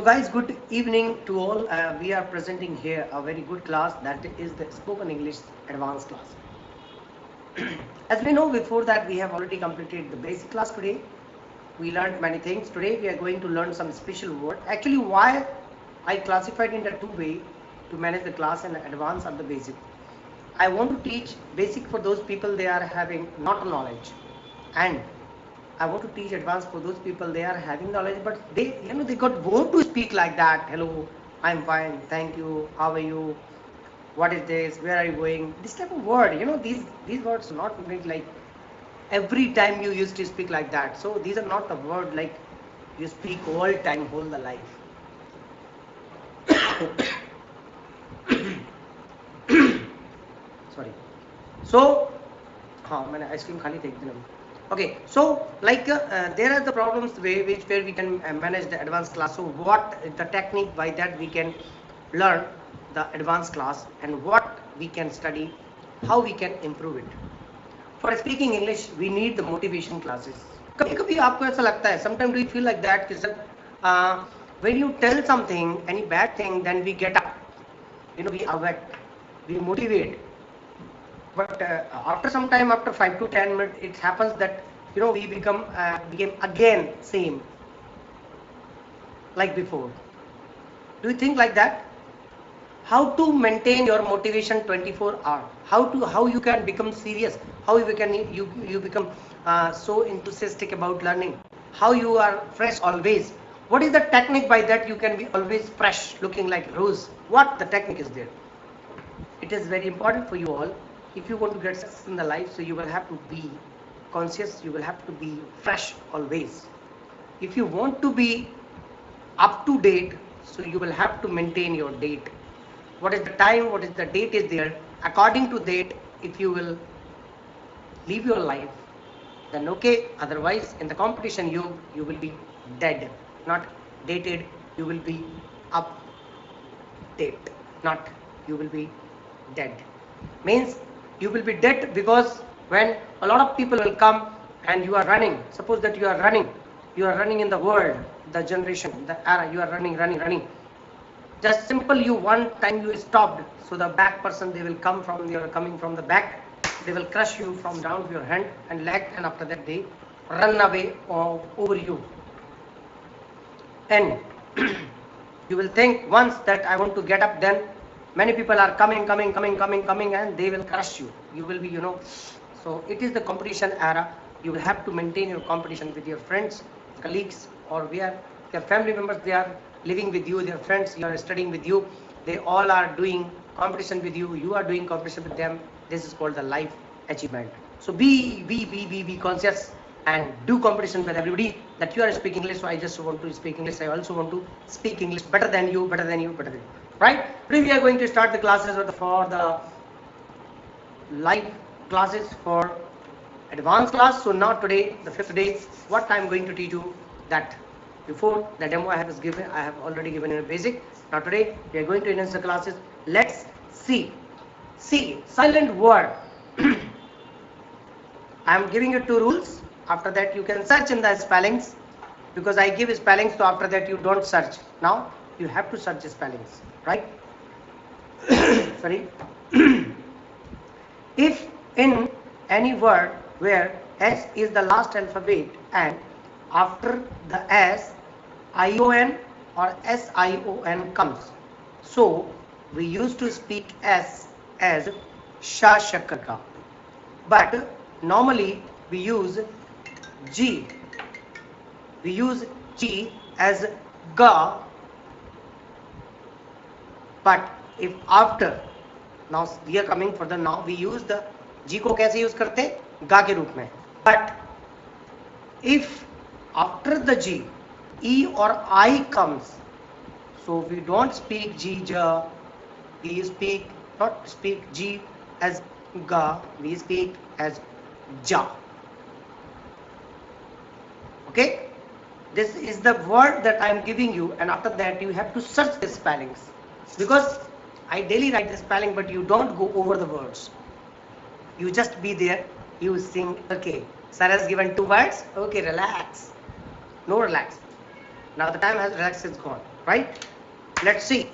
guys, good evening to all. We are presenting here a very good class, that is the spoken English advanced class. As we know, before that we have already completed the basic class. Today we learned many things. Today we are going to learn some special word. Actually, why I classified in the two way to manage the class and advanced or the basic. I want to teach basic for those people they are having not knowledge, and I want to teach advanced for those people they are having knowledge, but they got bored to speak like that. Hello, I'm fine, thank you, how are you, what is this, where are you going, this type of word. These words not made like every time you used to speak like that. So these are not the word like you speak all time, whole the life. Sorry. So हाँ मैंने ice cream खाली थी एक दिन अभी. Okay, so like there are the problems where we can manage the advanced class. So what the technique by that we can learn the advanced class, and what we can study, how we can improve it. For speaking English we need the motivation classes. कभी कभी आपको ऐसा लगता है, sometimes do you feel like that कि sir when you tell something any bad thing, then we get up, we awake, we motivate. But after some time, after 5 to 10 minutes, it happens that we became again same like before. Do you think like that? How to maintain your motivation 24 hours? How you can become serious? How you become so enthusiastic about learning? How you are fresh always? What is the technique by that you can be always fresh, looking like rose? What the technique is there? It is very important for you all. If you want to get success in the life, so you will have to be conscious, you will have to be fresh always. If you want to be up to date, so you will have to maintain your date. What is the time, what is the date is there, according to date, if you will live your life, then okay. Otherwise in the competition you will be dead, not dated. You will be up date, not you will be dead. Means you will be dead, because when a lot of people will come and you are running, suppose that you are running in the world, the generation, the era, you are running, just simple you one time you stopped, so the back person, they will come from, you are coming from the back, they will crush you from down to your hand and leg, and after that they run away over you, and you will think once that I want to get up, then many people are coming, and they will crush you. You will be, So it is the competition era. You will have to maintain your competition with your friends, colleagues, or your family members. They are living with you, their friends, you are studying with you. They all are doing competition with you. You are doing competition with them. This is called the life achievement. So be conscious and do competition with everybody. That you are speaking English, so I just want to speak English. I also want to speak English better than you. Right? Today we are going to start the classes for the live classes for advanced class. So now today, the 5th day, what I am going to teach you, that before the demo I have already given you a basic. Now today we are going to enhance the classes. Let's see. Silent word. I am giving you 2 rules. After that you can search in the spellings, because I give spellings, so after that you don't search. Now you have to search the spellings, right? Sorry. If in any word where S is the last alphabet, and after the S ION or SION comes, so we used to speak S as Shashakaka, but normally we use G as Ga. But if after, now we are coming for the, now we use the G को कैसे use करते, गा के रूप में. But if after the G E or I comes, so we don't speak G ja, we not speak G as ga, we speak as ja. Okay, this is the word that I am giving you, and after that you have to search the spellings, because I daily write the spelling, but you don't go over the words. You just be there, you sing. Okay, sir has given 2 words. Okay, relax. No relax. Now the time has relaxed is gone. right? Let's see.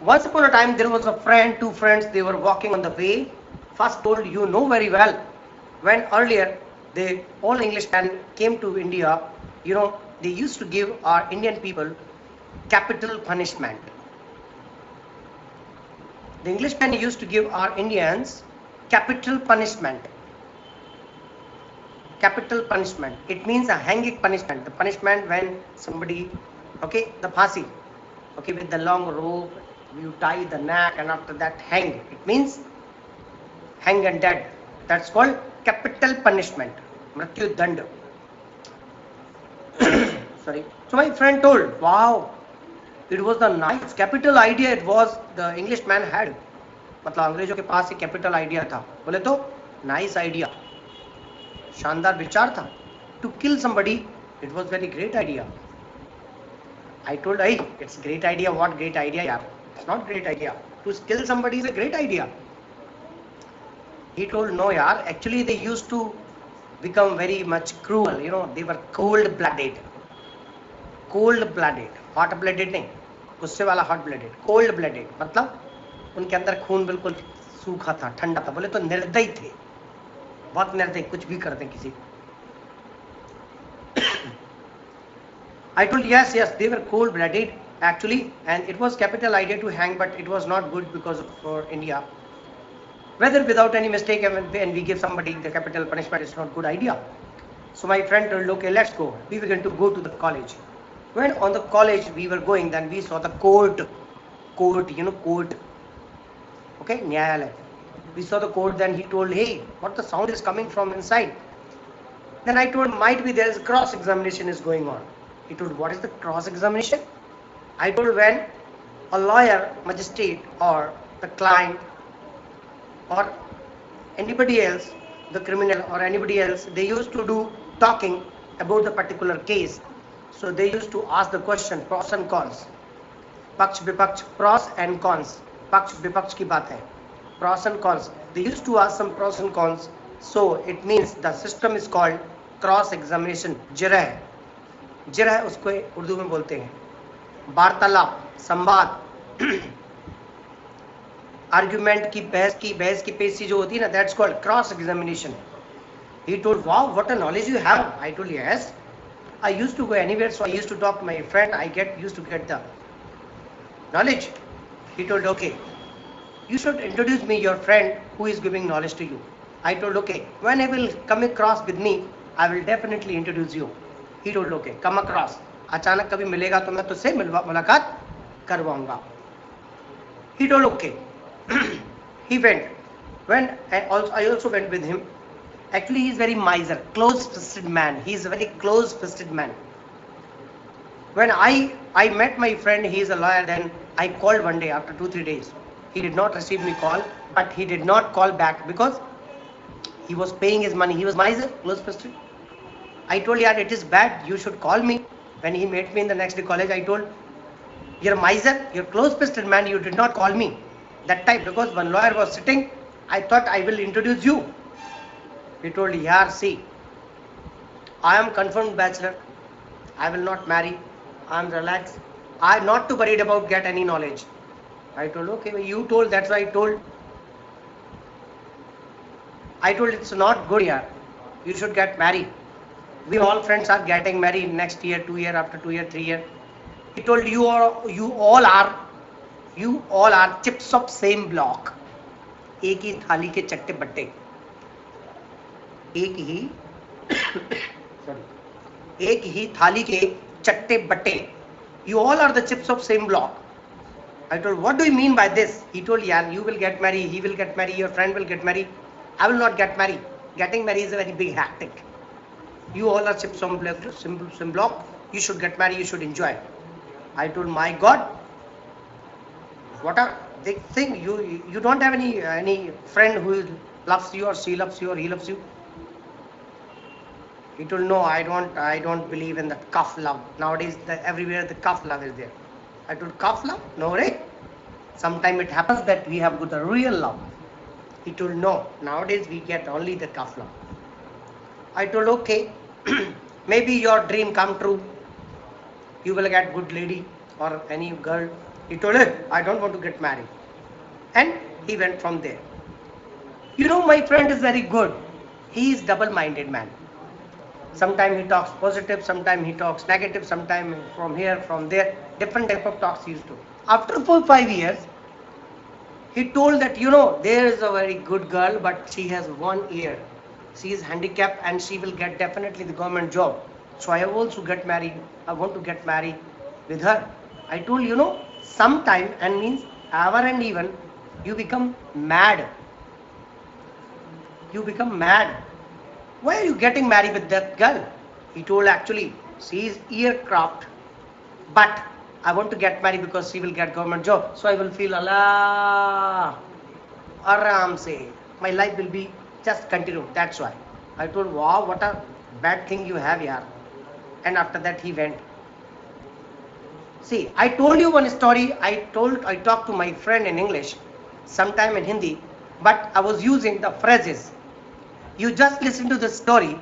Once upon a time, there was a friend, two friends, they were walking on the way. First told, you know very well, when earlier all Englishmen came to India, they used to give our Indian people capital punishment. The Englishmen used to give our Indians capital punishment. Capital punishment. It means a hanging punishment. The punishment when somebody, okay, the phasi, okay, with the long rope, you tie the neck and after that hang. It means hang and dead. That's called capital punishment. Mrityu dand. Sorry. So my friend told, wow, it was the nice capital idea it was the Englishman had. मतलब अंग्रेजों के पास एक capital idea था. बोले तो nice idea, शानदार विचार था. To kill somebody, it was very great idea. I told, hey, it's great idea. What great idea, yaar? It's not great idea. To kill somebody is a great idea. He told, no, yaar. Actually, they used to become very much cruel. They were cold-blooded. Cold-blooded. Hot-blooded नहीं. गुस्से वाला hot-blooded. Cold-blooded. मतलब उनके अंदर खून बिल्कुल सूखा था, ठंडा था. बोले तो निर्दयी थे. बहुत निर्दयी, कुछ भी कर दें किसी. I told, yes, they were cold-blooded actually, and it was capital idea to hang, but it was not good because for India. Whether without any mistake and we give somebody the capital punishment, it's not good idea. So my friend told, okay, let's go. We were going to go to the college. When on the college we were going, then we saw the court, court. Okay, Nyayalaya. We saw the court, then he told, hey, what the sound is coming from inside? Then I told, might be there is cross-examination is going on. He told, what is the cross-examination? I told, when a lawyer, magistrate, or the client, or anybody else, the criminal or anybody else, they used to do talking about the particular case. So they used to ask the question, pros and cons. Paksh, vipaksh, pros and cons. Paksh, vipaksh ki baat hai. Pros and cons. They used to ask some pros and cons. So it means the system is called cross-examination. Jirah. जिरह उसको उर्दू में बोलते हैं. वार्तालाप, संवाद, argument की बहस की पेशी जो होती है ना, that's called cross examination. He told, wow, what a knowledge you have. I told, yes, I used to go anywhere, so I used to talk to my friend. I used to get the knowledge. He told, okay, you should introduce me your friend who is giving knowledge to you. I told, okay, when I will come across with me, I will definitely introduce you. He told, okay, come across. अचानक कभी मिलेगा तो मैं तुझसे मुलाकात करवाऊंगा. He told, okay. He went. When I also went with him. Actually, he is very miser, close-fisted man. He is a very close-fisted man. When I met my friend, he is a lawyer, then I called one day after 2-3 days. He did not receive me call, but he did not call back because he was paying his money. He was miser, close-fisted. I told, yeah, it is bad. You should call me. When he met me in the next day college, I told, you're a miser, you're a close-fisted man, you did not call me that time because one lawyer was sitting. I thought I will introduce you. He told, yeah, see, I am confirmed bachelor. I will not marry. I am relaxed. I am not too worried about get any knowledge. I told, okay, well, you told, that's why I told. I told, it's not good here. You should get married. We all friends are getting married next year, 2 year, after 2 year, 3 year. He told, you all are chips of same block. एक ही थाली के चट्टे बट्टे. एक ही थाली के चट्टे बट्टे. You all are the chips of same block. I told, what do you mean by this? He told, yeah, you will get married, he will get married, your friend will get married. I will not get married. Getting married is a very big hectic. You all are chips of same block. You should get married, you should enjoy. I told, my God, what a big thing. You don't have any friend who loves you or she loves you or he loves you. He told, no, I don't believe in that cuff love. Nowadays, everywhere the cuff love is there. I told, cuff love? No, right? Sometimes it happens that we have got the real love. He told, no, nowadays we get only the cuff love. I told, okay, maybe your dream come true. you will get good lady or any girl. He told her, I don't want to get married. And he went from there. You know, my friend is very good. He is double-minded man. Sometimes he talks positive, sometimes he talks negative, sometimes from here, from there, different type of talks he used to. After 4-5 years, he told that, you know, there is a very good girl, but she has one ear. She is handicapped and she will get definitely the government job. So I also get married. I want to get married with her. I told, you know, sometime and means ever and even, you become mad. You become mad. Why are you getting married with that girl? He told, actually, she is aircraft, but I want to get married because she will get government job. So I will feel, Allah, aram se. My life will be just continue. That's why. I told, wow, what a bad thing you have here. And after that he went. See, I told you one story. I talked to my friend in English, sometime in Hindi, but I was using the phrases. You just listen to the story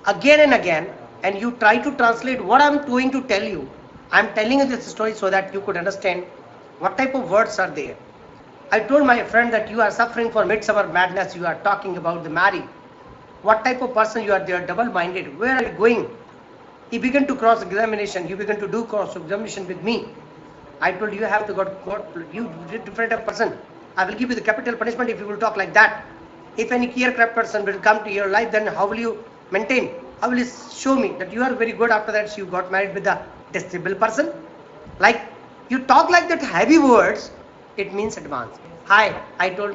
again and again, and you try to translate what I'm going to tell you. I'm telling you this story so that you could understand what type of words are there. I told my friend that you are suffering for midsummer madness. You are talking about the marriage. What type of person you are? They are double-minded. Where are you going? He began to cross-examination. You began to do cross-examination with me. I told you have to go. You different type of person. I will give you the capital punishment if you will talk like that. If any aircraft person will come to your life, then how will you maintain? How will you show me that you are very good after that you got married with a disabled person? Like you talk like that heavy words, it means advance. Hi, I told